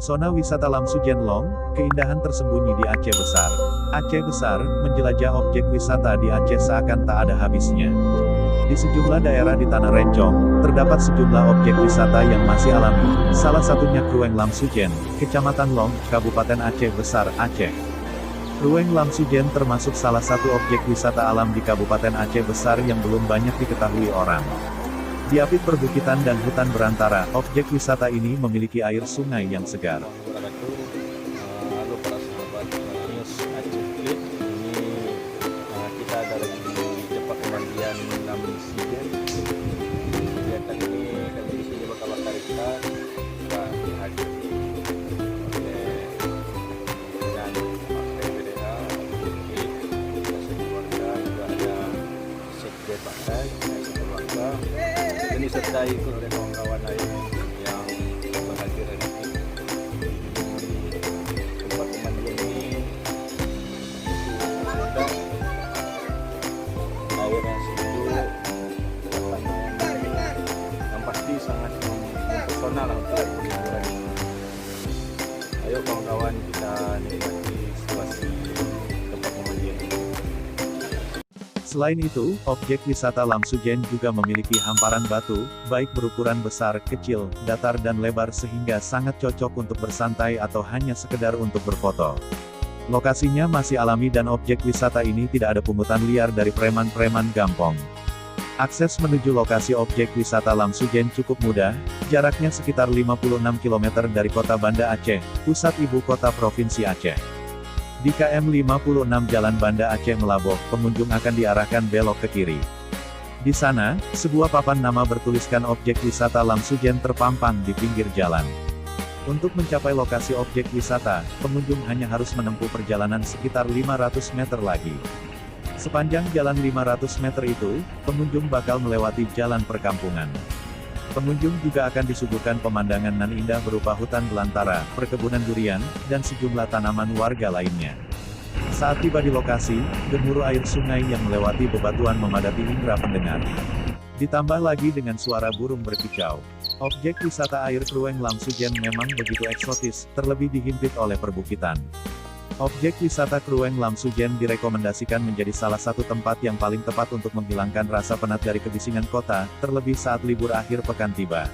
Zona wisata Lamsu Jenlong, keindahan tersembunyi di Aceh Besar. Aceh Besar, menjelajah objek wisata di Aceh seakan tak ada habisnya. Di sejumlah daerah di Tanah Rencong, terdapat sejumlah objek wisata yang masih alami, salah satunya Krueng Lamsujen, Kecamatan Long, Kabupaten Aceh Besar, Aceh. Krueng Lamsujen termasuk salah satu objek wisata alam di Kabupaten Aceh Besar yang belum banyak diketahui orang. Diapit perbukitan dan hutan berantara, objek wisata ini memiliki air sungai yang segar. Halo para sahabat News Aceh Clip. Ini kita ada lagi di tempat pemandian Lamsujen. Kegiatan ini kami di sini bakal ikan dan dihadiri oleh dengan Pak PWDH, keluarga, juga ada Sekjen Partai, keluarga. Ini disertai oleh kawan-kawan lain yang berhadir hari ini. Tempat pemandian ini sudah air yang sejuk, yang pasti sangat mempesona lah untuk liburan ini. Ayo kawan-kawan, kita nikmati situasi tempat pemandian ini. Selain itu, objek wisata Lamsujen juga memiliki hamparan batu, baik berukuran besar, kecil, datar dan lebar sehingga sangat cocok untuk bersantai atau hanya sekedar untuk berfoto. Lokasinya masih alami dan objek wisata ini tidak ada pungutan liar dari preman-preman gampong. Akses menuju lokasi objek wisata Lamsujen cukup mudah, jaraknya sekitar 56 km dari kota Banda Aceh, pusat ibu kota Provinsi Aceh. Di KM 56 Jalan Banda Aceh Melaboh, pengunjung akan diarahkan belok ke kiri. Di sana, sebuah papan nama bertuliskan objek wisata Lamsujen terpampang di pinggir jalan. Untuk mencapai lokasi objek wisata, pengunjung hanya harus menempuh perjalanan sekitar 500 meter lagi. Sepanjang jalan 500 meter itu, pengunjung bakal melewati jalan perkampungan. Pengunjung juga akan disuguhkan pemandangan nan indah berupa hutan belantara, perkebunan durian, dan sejumlah tanaman warga lainnya. Saat tiba di lokasi, gemuruh air sungai yang melewati bebatuan memadati indera pendengar. Ditambah lagi dengan suara burung berkicau. Objek wisata air Krueng Lamsujen memang begitu eksotis, terlebih dihimpit oleh perbukitan. Objek wisata Krueng Lamsujen direkomendasikan menjadi salah satu tempat yang paling tepat untuk menghilangkan rasa penat dari kebisingan kota, terlebih saat libur akhir pekan tiba.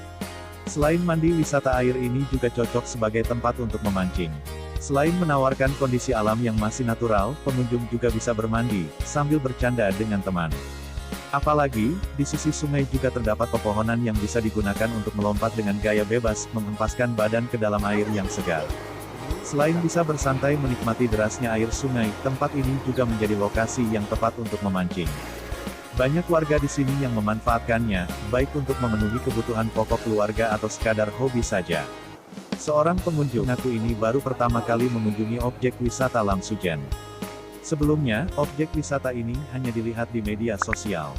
Selain mandi, wisata air ini juga cocok sebagai tempat untuk memancing. Selain menawarkan kondisi alam yang masih natural, pengunjung juga bisa bermandi, sambil bercanda dengan teman. Apalagi, di sisi sungai juga terdapat pepohonan yang bisa digunakan untuk melompat dengan gaya bebas, menghempaskan badan ke dalam air yang segar. Selain bisa bersantai menikmati derasnya air sungai, tempat ini juga menjadi lokasi yang tepat untuk memancing. Banyak warga di sini yang memanfaatkannya, baik untuk memenuhi kebutuhan pokok keluarga atau sekadar hobi saja. Seorang pengunjung mengaku ini baru pertama kali mengunjungi objek wisata Lamsujen. Sebelumnya, objek wisata ini hanya dilihat di media sosial.